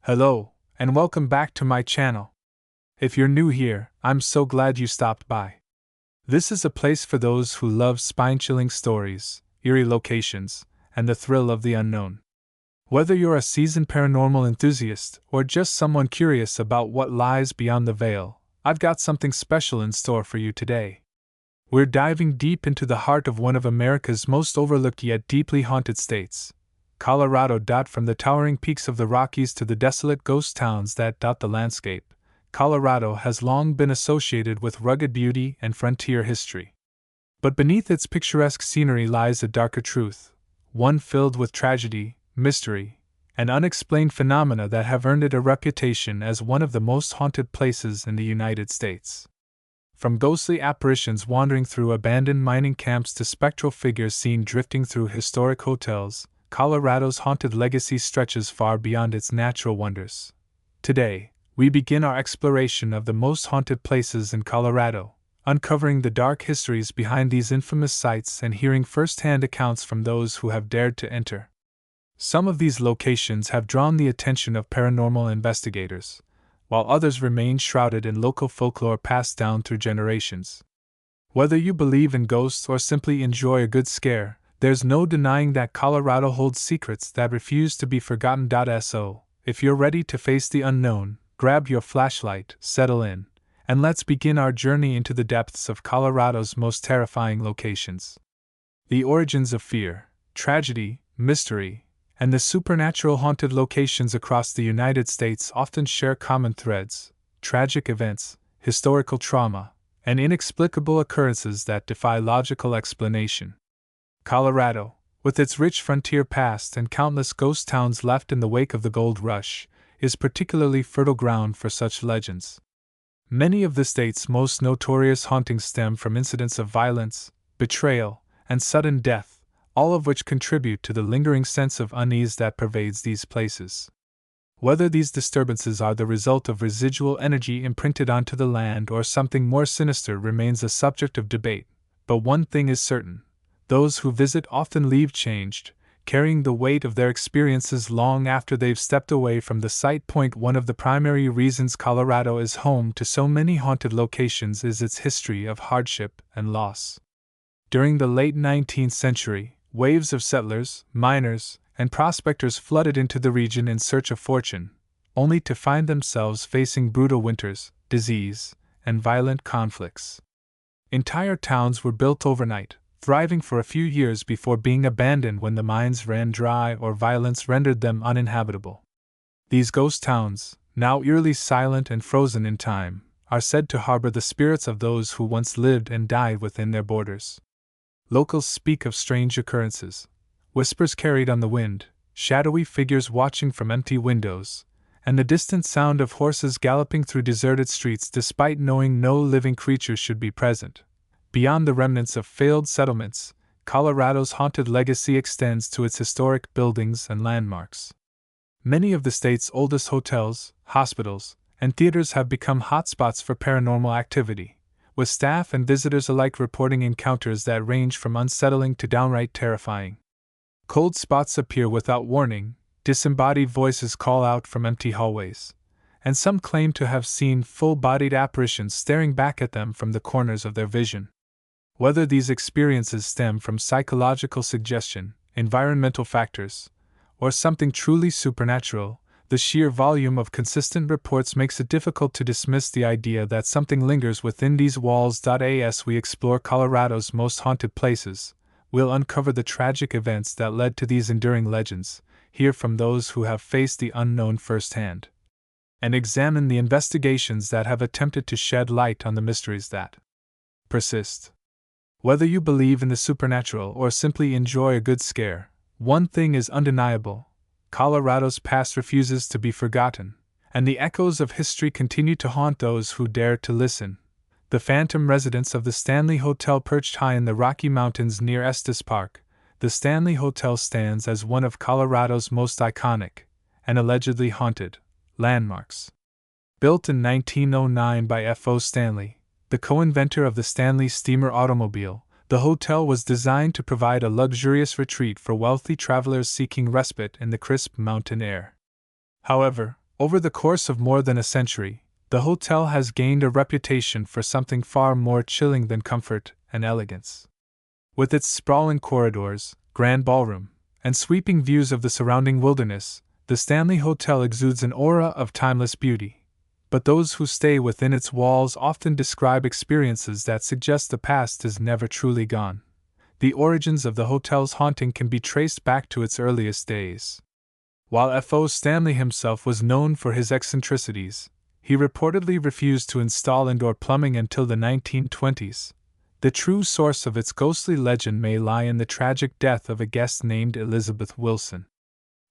Hello, and welcome back to my channel. If you're new here, I'm so glad you stopped by. This is a place for those who love spine-chilling stories, eerie locations, and the thrill of the unknown. Whether you're a seasoned paranormal enthusiast or just someone curious about what lies beyond the veil, I've got something special in store for you today. We're diving deep into the heart of one of America's most overlooked yet deeply haunted states, Colorado. From the towering peaks of the Rockies to the desolate ghost towns that dot the landscape, Colorado has long been associated with rugged beauty and frontier history. But beneath its picturesque scenery lies a darker truth, one filled with tragedy, mystery, and unexplained phenomena that have earned it a reputation as one of the most haunted places in the United States. From ghostly apparitions wandering through abandoned mining camps to spectral figures seen drifting through historic hotels, Colorado's haunted legacy stretches far beyond its natural wonders. Today, we begin our exploration of the most haunted places in Colorado, uncovering the dark histories behind these infamous sites and hearing first-hand accounts from those who have dared to enter. Some of these locations have drawn the attention of paranormal investigators, while others remain shrouded in local folklore passed down through generations. Whether you believe in ghosts or simply enjoy a good scare, there's no denying that Colorado holds secrets that refuse to be forgotten. So, if you're ready to face the unknown, grab your flashlight, settle in, and let's begin our journey into the depths of Colorado's most terrifying locations. The origins of fear, tragedy, mystery, and the supernatural haunted locations across the United States often share common threads: tragic events, historical trauma, and inexplicable occurrences that defy logical explanation. Colorado, with its rich frontier past and countless ghost towns left in the wake of the gold rush, is particularly fertile ground for such legends. Many of the state's most notorious hauntings stem from incidents of violence, betrayal, and sudden death, all of which contribute to the lingering sense of unease that pervades these places. Whether these disturbances are the result of residual energy imprinted onto the land or something more sinister remains a subject of debate, but one thing is certain: those who visit often leave changed, carrying the weight of their experiences long after they've stepped away from the site. One of the primary reasons Colorado is home to so many haunted locations is its history of hardship and loss. During the late 19th century, waves of settlers, miners, and prospectors flooded into the region in search of fortune, only to find themselves facing brutal winters, disease, and violent conflicts. Entire towns were built overnight, thriving for a few years before being abandoned when the mines ran dry or violence rendered them uninhabitable. These ghost towns, now eerily silent and frozen in time, are said to harbor the spirits of those who once lived and died within their borders. Locals speak of strange occurrences, whispers carried on the wind, shadowy figures watching from empty windows, and the distant sound of horses galloping through deserted streets despite knowing no living creature should be present. Beyond the remnants of failed settlements, Colorado's haunted legacy extends to its historic buildings and landmarks. Many of the state's oldest hotels, hospitals, and theaters have become hotspots for paranormal activity, with staff and visitors alike reporting encounters that range from unsettling to downright terrifying. Cold spots appear without warning, disembodied voices call out from empty hallways, and some claim to have seen full-bodied apparitions staring back at them from the corners of their vision. Whether these experiences stem from psychological suggestion, environmental factors, or something truly supernatural, the sheer volume of consistent reports makes it difficult to dismiss the idea that something lingers within these walls. As we explore Colorado's most haunted places, we'll uncover the tragic events that led to these enduring legends, hear from those who have faced the unknown firsthand, and examine the investigations that have attempted to shed light on the mysteries that persist. Whether you believe in the supernatural or simply enjoy a good scare, one thing is undeniable: Colorado's past refuses to be forgotten, and the echoes of history continue to haunt those who dare to listen. The phantom residence of the Stanley Hotel, perched high in the Rocky Mountains near Estes Park, the Stanley Hotel stands as one of Colorado's most iconic, and allegedly haunted, landmarks. Built in 1909 by F.O. Stanley, the co-inventor of the Stanley steamer automobile, the hotel was designed to provide a luxurious retreat for wealthy travelers seeking respite in the crisp mountain air. However, Over the course of more than a century, the hotel has gained a reputation for something far more chilling than comfort and elegance. With its sprawling corridors, grand ballroom, and sweeping views of the surrounding wilderness, the Stanley Hotel exudes an aura of timeless beauty. But those who stay within its walls often describe experiences that suggest the past is never truly gone. The origins of the hotel's haunting can be traced back to its earliest days. While F.O. Stanley himself was known for his eccentricities, he reportedly refused to install indoor plumbing until the 1920s. The true source of its ghostly legend may lie in the tragic death of a guest named Elizabeth Wilson.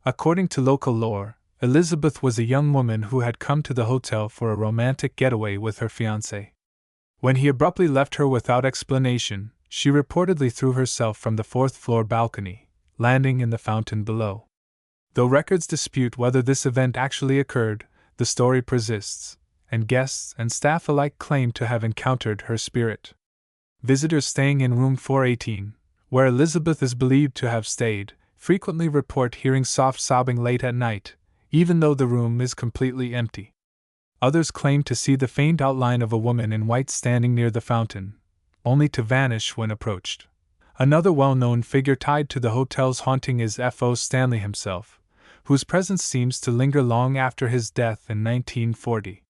According to local lore, Elizabeth was a young woman who had come to the hotel for a romantic getaway with her fiancé. When he abruptly left her without explanation, she reportedly threw herself from the fourth-floor balcony, landing in the fountain below. Though records dispute whether this event actually occurred, the story persists, and guests and staff alike claim to have encountered her spirit. Visitors staying in room 418, where Elizabeth is believed to have stayed, frequently report hearing soft sobbing late at night, even though the room is completely empty. Others claim to see the faint outline of a woman in white standing near the fountain, only to vanish when approached. Another well-known figure tied to the hotel's haunting is F.O. Stanley himself, whose presence seems to linger long after his death in 1940.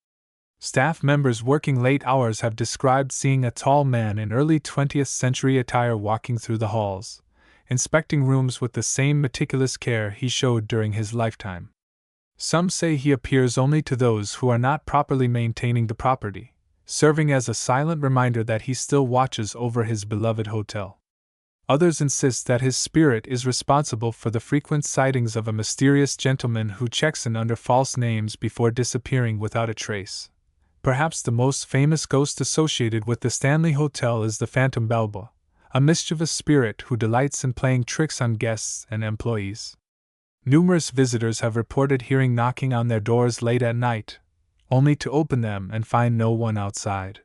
Staff members working late hours have described seeing a tall man in early 20th century attire walking through the halls, inspecting rooms with the same meticulous care he showed during his lifetime. Some say he appears only to those who are not properly maintaining the property, serving as a silent reminder that he still watches over his beloved hotel. Others insist that his spirit is responsible for the frequent sightings of a mysterious gentleman who checks in under false names before disappearing without a trace. Perhaps the most famous ghost associated with the Stanley Hotel is the Phantom Bellboy, a mischievous spirit who delights in playing tricks on guests and employees. Numerous visitors have reported hearing knocking on their doors late at night, only to open them and find no one outside.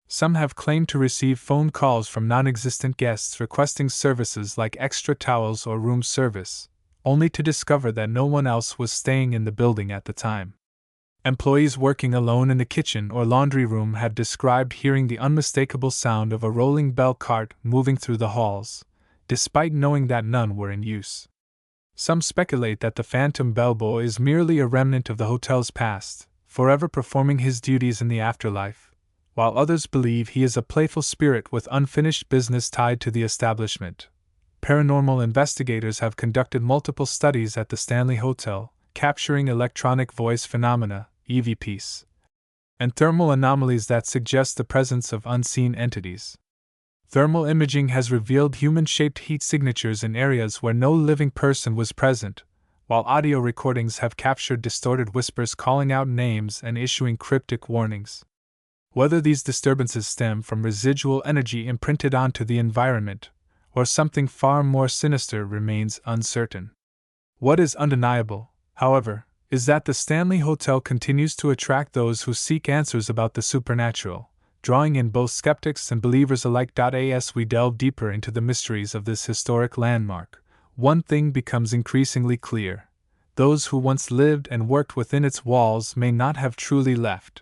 Some have claimed to receive phone calls from non-existent guests requesting services like extra towels or room service, only to discover that no one else was staying in the building at the time. Employees working alone in the kitchen or laundry room have described hearing the unmistakable sound of a rolling bell cart moving through the halls, despite knowing that none were in use. Some speculate that the Phantom Bellboy is merely a remnant of the hotel's past, forever performing his duties in the afterlife, while others believe he is a playful spirit with unfinished business tied to the establishment. Paranormal investigators have conducted multiple studies at the Stanley Hotel, capturing electronic voice phenomena, EVPs, and thermal anomalies that suggest the presence of unseen entities. Thermal imaging has revealed human-shaped heat signatures in areas where no living person was present, while audio recordings have captured distorted whispers calling out names and issuing cryptic warnings. Whether these disturbances stem from residual energy imprinted onto the environment, or something far more sinister remains uncertain. What is undeniable, however, is that the Stanley Hotel continues to attract those who seek answers about the supernatural, drawing in both skeptics and believers alike. As we delve deeper into the mysteries of this historic landmark, one thing becomes increasingly clear: those who once lived and worked within its walls may not have truly left.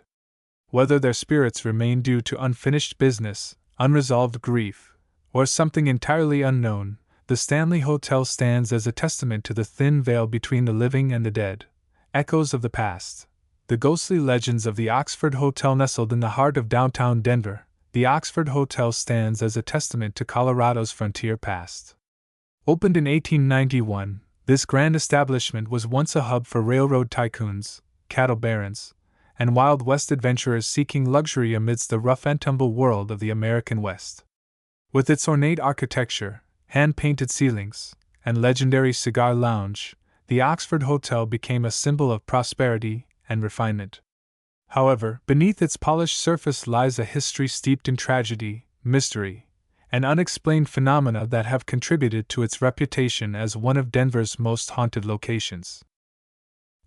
Whether their spirits remain due to unfinished business, unresolved grief, or something entirely unknown, the Stanley Hotel stands as a testament to the thin veil between the living and the dead. Echoes of the past. The ghostly legends of the Oxford Hotel. Nestled in the heart of downtown Denver, the Oxford Hotel stands as a testament to Colorado's frontier past. Opened in 1891, this grand establishment was once a hub for railroad tycoons, cattle barons, and Wild West adventurers seeking luxury amidst the rough-and-tumble world of the American West. With its ornate architecture, hand-painted ceilings, and legendary cigar lounge, the Oxford Hotel became a symbol of prosperity and refinement. However, beneath its polished surface lies a history steeped in tragedy, mystery, and unexplained phenomena that have contributed to its reputation as one of Denver's most haunted locations.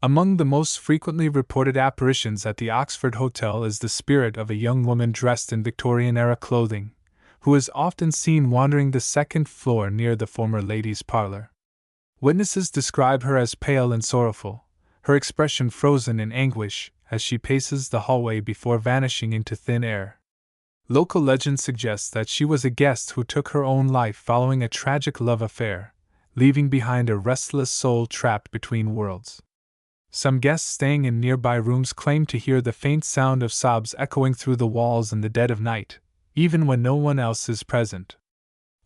Among the most frequently reported apparitions at the Oxford Hotel is the spirit of a young woman dressed in Victorian-era clothing, who is often seen wandering the second floor near the former ladies' parlor. Witnesses describe her as pale and sorrowful, her expression frozen in anguish as she paces the hallway before vanishing into thin air. Local legend suggests that she was a guest who took her own life following a tragic love affair, leaving behind a restless soul trapped between worlds. Some guests staying in nearby rooms claim to hear the faint sound of sobs echoing through the walls in the dead of night, even when no one else is present.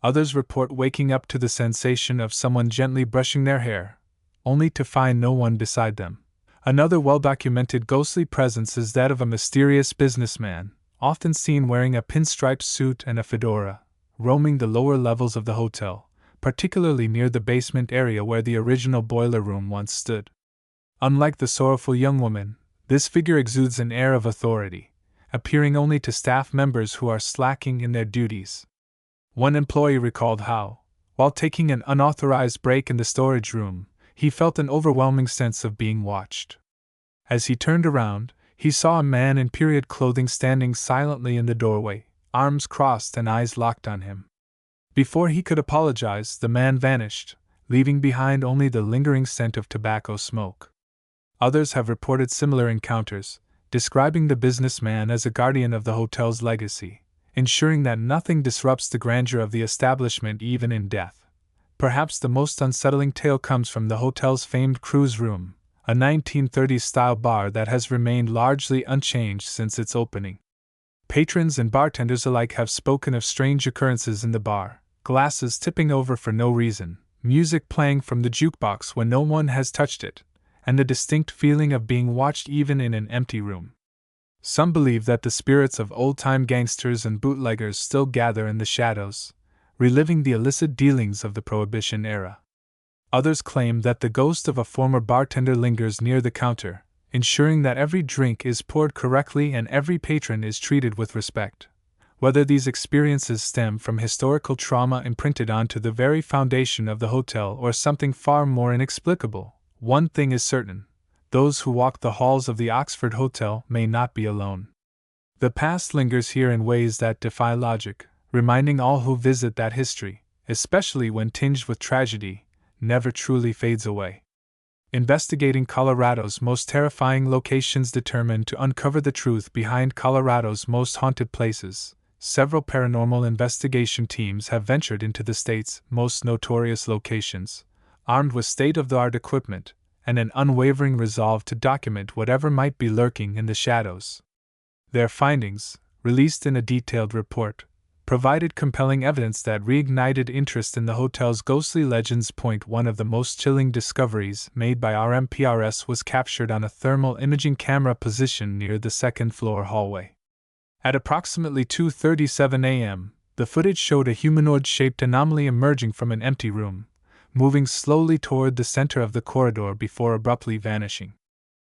Others report waking up to the sensation of someone gently brushing their hair, only to find no one beside them. Another well-documented ghostly presence is that of a mysterious businessman, often seen wearing a pinstriped suit and a fedora, roaming the lower levels of the hotel, particularly near the basement area where the original boiler room once stood. Unlike the sorrowful young woman, this figure exudes an air of authority, appearing only to staff members who are slacking in their duties. One employee recalled how, while taking an unauthorized break in the storage room, he felt an overwhelming sense of being watched. As he turned around, he saw a man in period clothing standing silently in the doorway, arms crossed and eyes locked on him. Before he could apologize, the man vanished, leaving behind only the lingering scent of tobacco smoke. Others have reported similar encounters, describing the businessman as a guardian of the hotel's legacy, ensuring that nothing disrupts the grandeur of the establishment even in death. Perhaps the most unsettling tale comes from the hotel's famed cruise room, a 1930s-style bar that has remained largely unchanged since its opening. Patrons and bartenders alike have spoken of strange occurrences in the bar, glasses tipping over for no reason, music playing from the jukebox when no one has touched it, and the distinct feeling of being watched even in an empty room. Some believe that the spirits of old-time gangsters and bootleggers still gather in the shadows, reliving the illicit dealings of the Prohibition era. Others claim that the ghost of a former bartender lingers near the counter, ensuring that every drink is poured correctly and every patron is treated with respect. Whether these experiences stem from historical trauma imprinted onto the very foundation of the hotel or something far more inexplicable, one thing is certain: those who walk the halls of the Oxford Hotel may not be alone. The past lingers here in ways that defy logic, reminding all who visit that history, especially when tinged with tragedy, never truly fades away. Investigating Colorado's most terrifying locations determined to uncover the truth behind Colorado's most haunted places, several paranormal investigation teams have ventured into the state's most notorious locations, armed with state-of-the-art equipment and an unwavering resolve to document whatever might be lurking in the shadows. Their findings, released in a detailed report, provided compelling evidence that reignited interest in the hotel's ghostly legends. One of the most chilling discoveries made by RMPRS was captured on a thermal imaging camera positioned near the second-floor hallway. At approximately 2:37 a.m., the footage showed a humanoid-shaped anomaly emerging from an empty room, moving slowly toward the center of the corridor before abruptly vanishing.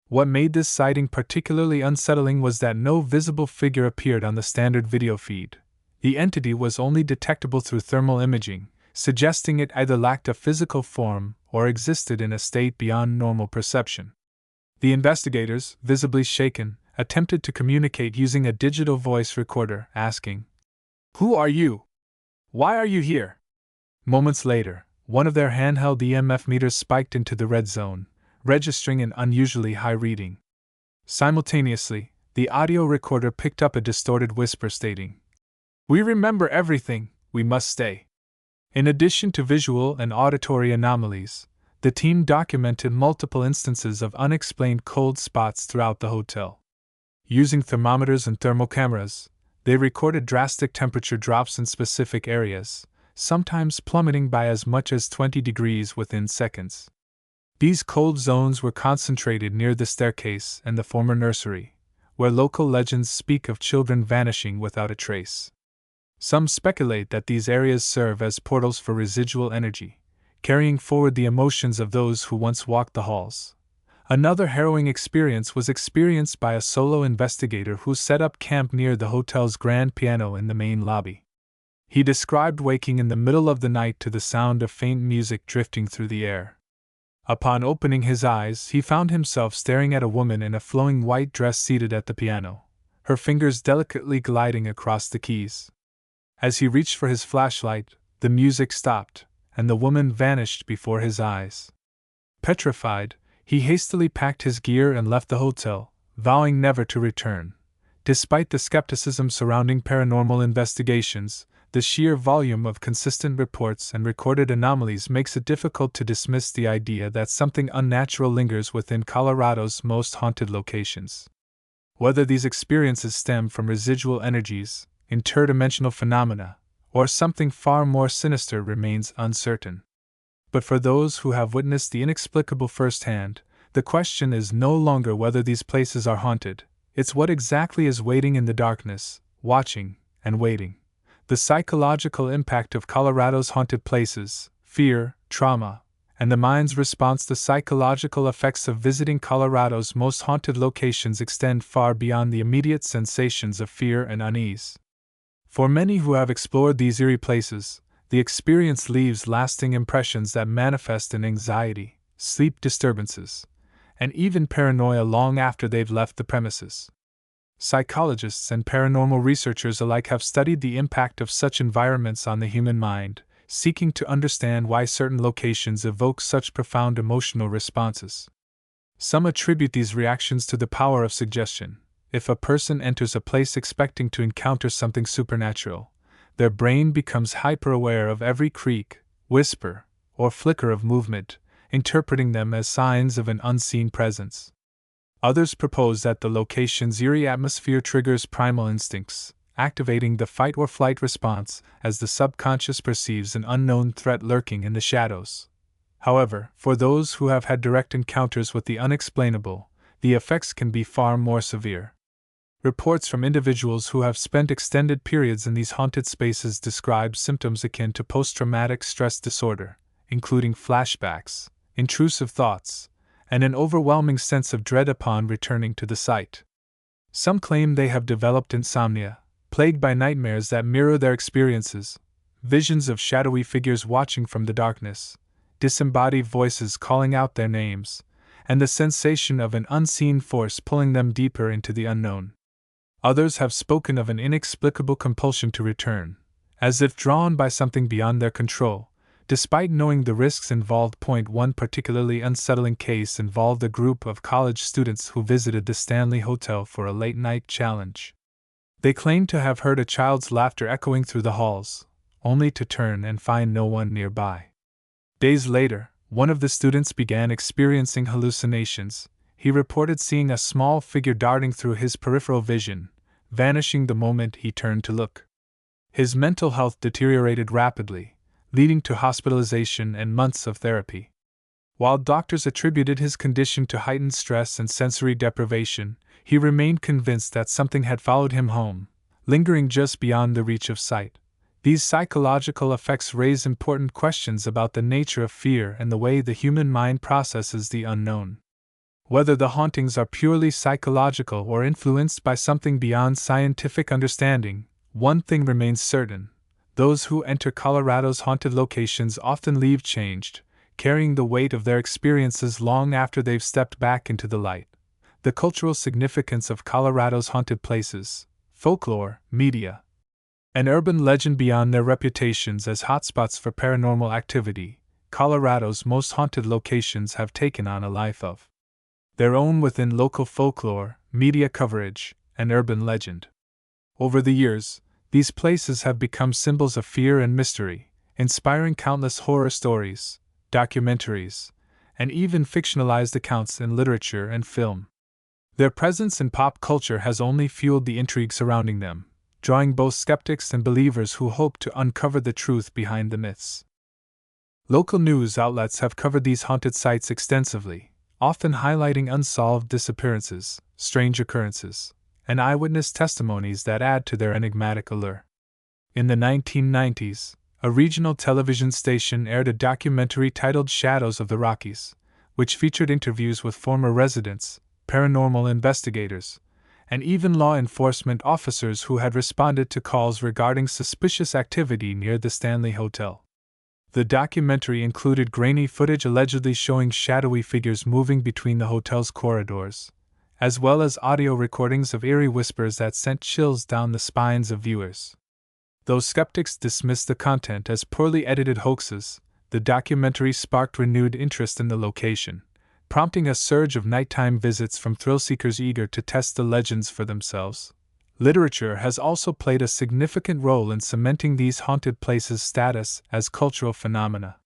What made this sighting particularly unsettling was that no visible figure appeared on the standard video feed. The entity was only detectable through thermal imaging, suggesting it either lacked a physical form or existed in a state beyond normal perception. The investigators, visibly shaken, attempted to communicate using a digital voice recorder, asking, "Who are you? Why are you here?" Moments later, one of their handheld EMF meters spiked into the red zone, registering an unusually high reading. Simultaneously, the audio recorder picked up a distorted whisper stating, "We remember everything, we must stay." In addition to visual and auditory anomalies, the team documented multiple instances of unexplained cold spots throughout the hotel. Using thermometers and thermal cameras, they recorded drastic temperature drops in specific areas, sometimes plummeting by as much as 20 degrees within seconds. These cold zones were concentrated near the staircase and the former nursery, where local legends speak of children vanishing without a trace. Some speculate that these areas serve as portals for residual energy, carrying forward the emotions of those who once walked the halls. Another harrowing experience was experienced by a solo investigator who set up camp near the hotel's grand piano in the main lobby. He described waking in the middle of the night to the sound of faint music drifting through the air. Upon opening his eyes, he found himself staring at a woman in a flowing white dress seated at the piano, her fingers delicately gliding across the keys. As he reached for his flashlight, the music stopped, and the woman vanished before his eyes. Petrified, He hastily packed his gear and left the hotel, vowing never to return. Despite the skepticism surrounding paranormal investigations, the sheer volume of consistent reports and recorded anomalies makes it difficult to dismiss the idea that something unnatural lingers within Colorado's most haunted locations. Whether these experiences stem from residual energies, interdimensional phenomena, or something far more sinister remains uncertain. But for those who have witnessed the inexplicable firsthand, the question is no longer whether these places are haunted, it's what exactly is waiting in the darkness, watching and waiting. The psychological impact of Colorado's haunted places, fear, trauma, and the mind's response to psychological effects of visiting Colorado's most haunted locations extend far beyond the immediate sensations of fear and unease. For many who have explored these eerie places, the experience leaves lasting impressions that manifest in anxiety, sleep disturbances, and even paranoia long after they've left the premises. Psychologists and paranormal researchers alike have studied the impact of such environments on the human mind, seeking to understand why certain locations evoke such profound emotional responses. Some attribute these reactions to the power of suggestion. If a person enters a place expecting to encounter something supernatural, their brain becomes hyper-aware of every creak, whisper, or flicker of movement, interpreting them as signs of an unseen presence. Others propose that the location's eerie atmosphere triggers primal instincts, activating the fight-or-flight response as the subconscious perceives an unknown threat lurking in the shadows. However, for those who have had direct encounters with the unexplainable, the effects can be far more severe. Reports from individuals who have spent extended periods in these haunted spaces describe symptoms akin to post-traumatic stress disorder, including flashbacks, intrusive thoughts, and an overwhelming sense of dread upon returning to the site. Some claim they have developed insomnia, plagued by nightmares that mirror their experiences, visions of shadowy figures watching from the darkness, disembodied voices calling out their names, and the sensation of an unseen force pulling them deeper into the unknown. Others have spoken of an inexplicable compulsion to return, as if drawn by something beyond their control, despite knowing the risks involved. One particularly unsettling case involved a group of college students who visited the Stanley Hotel for a late-night challenge. They claimed to have heard a child's laughter echoing through the halls, only to turn and find no one nearby. Days later, one of the students began experiencing hallucinations. He reported seeing a small figure darting through his peripheral vision, vanishing the moment he turned to look. His mental health deteriorated rapidly, leading to hospitalization and months of therapy. While doctors attributed his condition to heightened stress and sensory deprivation, he remained convinced that something had followed him home, lingering just beyond the reach of sight. These psychological effects raise important questions about the nature of fear and the way the human mind processes the unknown. Whether the hauntings are purely psychological or influenced by something beyond scientific understanding, one thing remains certain: those who enter Colorado's haunted locations often leave changed, carrying the weight of their experiences long after they've stepped back into the light. The cultural significance of Colorado's haunted places, folklore, media, and urban legend beyond their reputations as hotspots for paranormal activity, Colorado's most haunted locations have taken on a life of their own within local folklore, media coverage, and urban legend. Over the years, these places have become symbols of fear and mystery, inspiring countless horror stories, documentaries, and even fictionalized accounts in literature and film. Their presence in pop culture has only fueled the intrigue surrounding them, drawing both skeptics and believers who hope to uncover the truth behind the myths. Local news outlets have covered these haunted sites extensively, often highlighting unsolved disappearances, strange occurrences, and eyewitness testimonies that add to their enigmatic allure. In the 1990s, a regional television station aired a documentary titled Shadows of the Rockies, which featured interviews with former residents, paranormal investigators, and even law enforcement officers who had responded to calls regarding suspicious activity near the Stanley Hotel. The documentary included grainy footage allegedly showing shadowy figures moving between the hotel's corridors, as well as audio recordings of eerie whispers that sent chills down the spines of viewers. Though skeptics dismissed the content as poorly edited hoaxes, the documentary sparked renewed interest in the location, prompting a surge of nighttime visits from thrill-seekers eager to test the legends for themselves. Literature has also played a significant role in cementing these haunted places' status as cultural phenomena.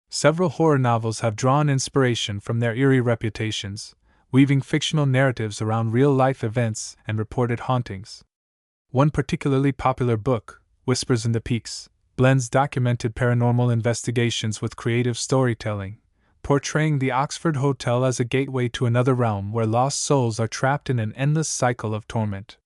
Several horror novels have drawn inspiration from their eerie reputations, weaving fictional narratives around real-life events and reported hauntings. One particularly popular book, Whispers in the Peaks, blends documented paranormal investigations with creative storytelling, portraying the Oxford Hotel as a gateway to another realm where lost souls are trapped in an endless cycle of torment.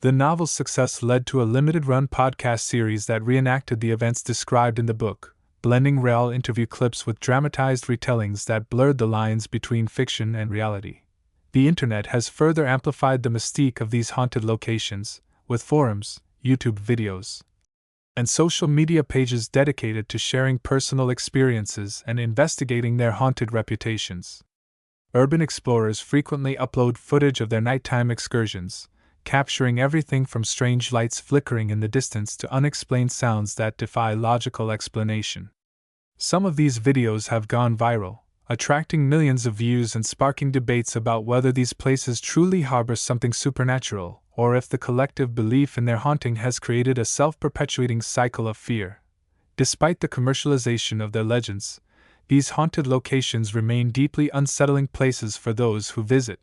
The novel's success led to a limited-run podcast series that reenacted the events described in the book, blending real interview clips with dramatized retellings that blurred the lines between fiction and reality. The internet has further amplified the mystique of these haunted locations, with forums, YouTube videos, and social media pages dedicated to sharing personal experiences and investigating their haunted reputations. Urban explorers frequently upload footage of their nighttime excursions, capturing everything from strange lights flickering in the distance to unexplained sounds that defy logical explanation. Some of these videos have gone viral, attracting millions of views and sparking debates about whether these places truly harbor something supernatural, or if the collective belief in their haunting has created a self-perpetuating cycle of fear. Despite the commercialization of their legends, these haunted locations remain deeply unsettling places for those who visit.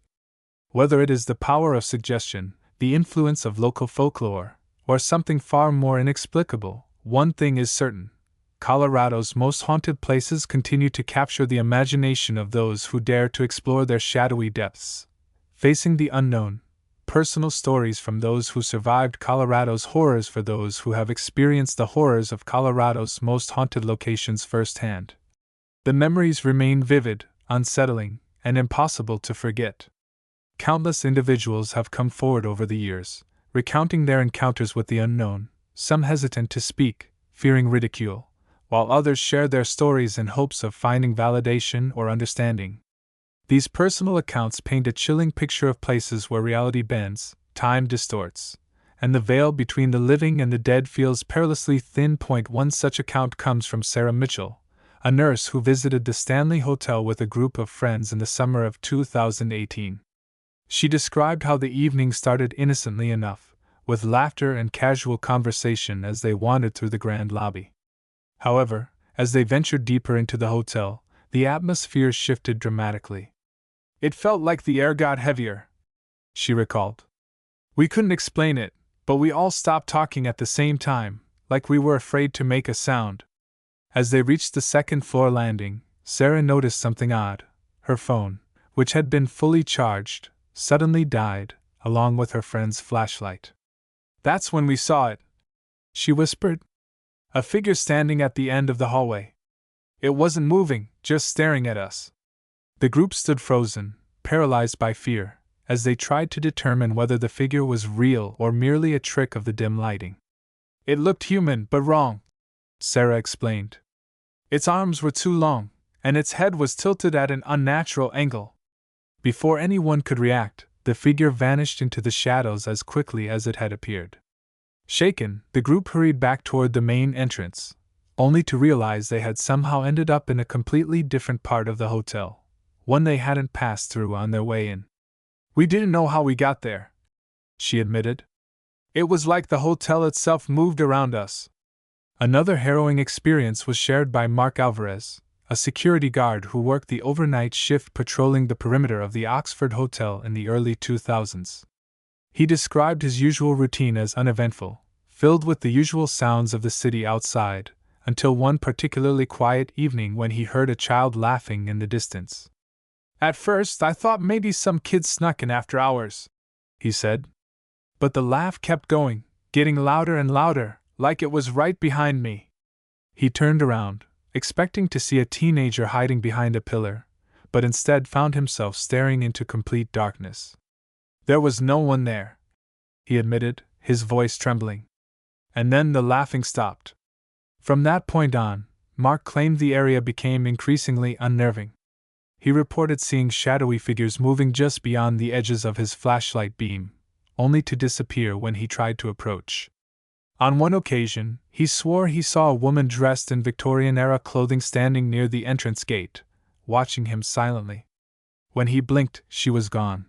Whether it is the power of suggestion, the influence of local folklore, or something far more inexplicable, one thing is certain: Colorado's most haunted places continue to capture the imagination of those who dare to explore their shadowy depths. Facing the unknown, personal stories from those who survived Colorado's horrors for those who have experienced the horrors of Colorado's most haunted locations firsthand. The memories remain vivid, unsettling, and impossible to forget. Countless individuals have come forward over the years, recounting their encounters with the unknown, some hesitant to speak, fearing ridicule, while others share their stories in hopes of finding validation or understanding. These personal accounts paint a chilling picture of places where reality bends, time distorts, and the veil between the living and the dead feels perilously thin. One such account comes from Sarah Mitchell, a nurse who visited the Stanley Hotel with a group of friends in the summer of 2018. She described how the evening started innocently enough, with laughter and casual conversation as they wandered through the grand lobby. However, as they ventured deeper into the hotel, the atmosphere shifted dramatically. "It felt like the air got heavier," she recalled. "We couldn't explain it, but we all stopped talking at the same time, like we were afraid to make a sound." As they reached the second-floor landing, Sarah noticed something odd. Her phone, which had been fully charged, suddenly died, along with her friend's flashlight. "That's when we saw it," she whispered. "A figure standing at the end of the hallway. It wasn't moving, just staring at us." The group stood frozen, paralyzed by fear, as they tried to determine whether the figure was real or merely a trick of the dim lighting. "It looked human but wrong," Sarah explained. "Its arms were too long, and its head was tilted at an unnatural angle." Before anyone could react, the figure vanished into the shadows as quickly as it had appeared. Shaken, the group hurried back toward the main entrance, only to realize they had somehow ended up in a completely different part of the hotel, one they hadn't passed through on their way in. "We didn't know how we got there," she admitted. "It was like the hotel itself moved around us." Another harrowing experience was shared by Mark Alvarez, a security guard who worked the overnight shift patrolling the perimeter of the Oxford Hotel in the early 2000s. He described his usual routine as uneventful, filled with the usual sounds of the city outside, until one particularly quiet evening when he heard a child laughing in the distance. "At first I thought maybe some kid snuck in after hours," he said. "But the laugh kept going, getting louder and louder, like it was right behind me." He turned around, expecting to see a teenager hiding behind a pillar, but instead found himself staring into complete darkness. "There was no one there," he admitted, his voice trembling. And then the laughing stopped. From that point on, Mark claimed the area became increasingly unnerving. He reported seeing shadowy figures moving just beyond the edges of his flashlight beam, only to disappear when he tried to approach. On one occasion, he swore he saw a woman dressed in Victorian-era clothing standing near the entrance gate, watching him silently. When he blinked, she was gone.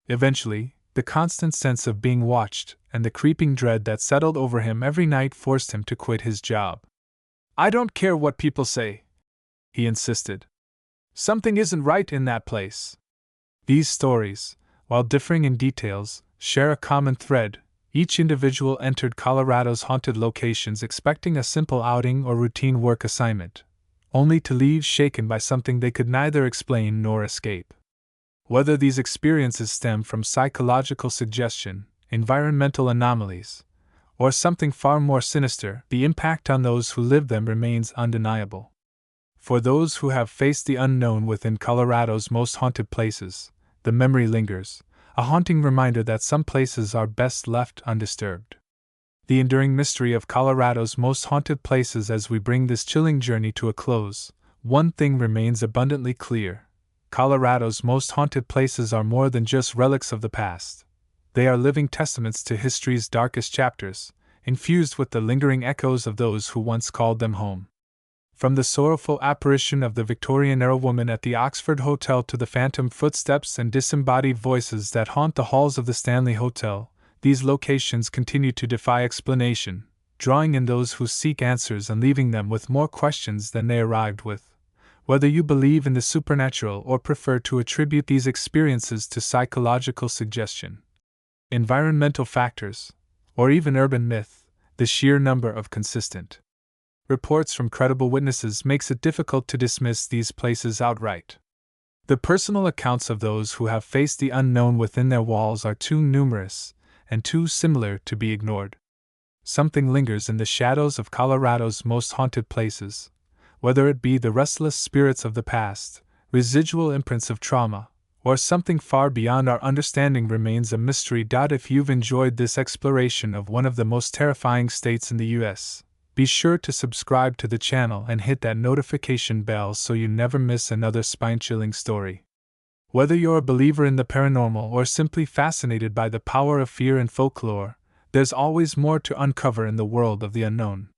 Eventually, the constant sense of being watched and the creeping dread that settled over him every night forced him to quit his job. "I don't care what people say," he insisted. "Something isn't right in that place." These stories, while differing in details, share a common thread. Each individual entered Colorado's haunted locations expecting a simple outing or routine work assignment, only to leave shaken by something they could neither explain nor escape. Whether these experiences stem from psychological suggestion, environmental anomalies, or something far more sinister, the impact on those who live them remains undeniable. For those who have faced the unknown within Colorado's most haunted places, the memory lingers, a haunting reminder that some places are best left undisturbed. The enduring mystery of Colorado's most haunted places. As we bring this chilling journey to a close, one thing remains abundantly clear. Colorado's most haunted places are more than just relics of the past. They are living testaments to history's darkest chapters, infused with the lingering echoes of those who once called them home. From the sorrowful apparition of the Victorian-era woman at the Oxford Hotel to the phantom footsteps and disembodied voices that haunt the halls of the Stanley Hotel, these locations continue to defy explanation, drawing in those who seek answers and leaving them with more questions than they arrived with. Whether you believe in the supernatural or prefer to attribute these experiences to psychological suggestion, environmental factors, or even urban myth, the sheer number of consistent reports from credible witnesses makes it difficult to dismiss these places outright. The personal accounts of those who have faced the unknown within their walls are too numerous and too similar to be ignored. Something lingers in the shadows of Colorado's most haunted places. Whether it be the restless spirits of the past, residual imprints of trauma, or something far beyond our understanding remains a mystery. If you've enjoyed this exploration of one of the most terrifying states in the U.S., be sure to subscribe to the channel and hit that notification bell so you never miss another spine-chilling story. Whether you're a believer in the paranormal or simply fascinated by the power of fear and folklore, there's always more to uncover in the world of the unknown.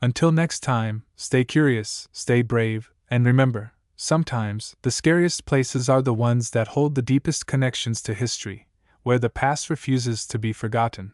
Until next time, stay curious, stay brave, and remember, sometimes the scariest places are the ones that hold the deepest connections to history, where the past refuses to be forgotten.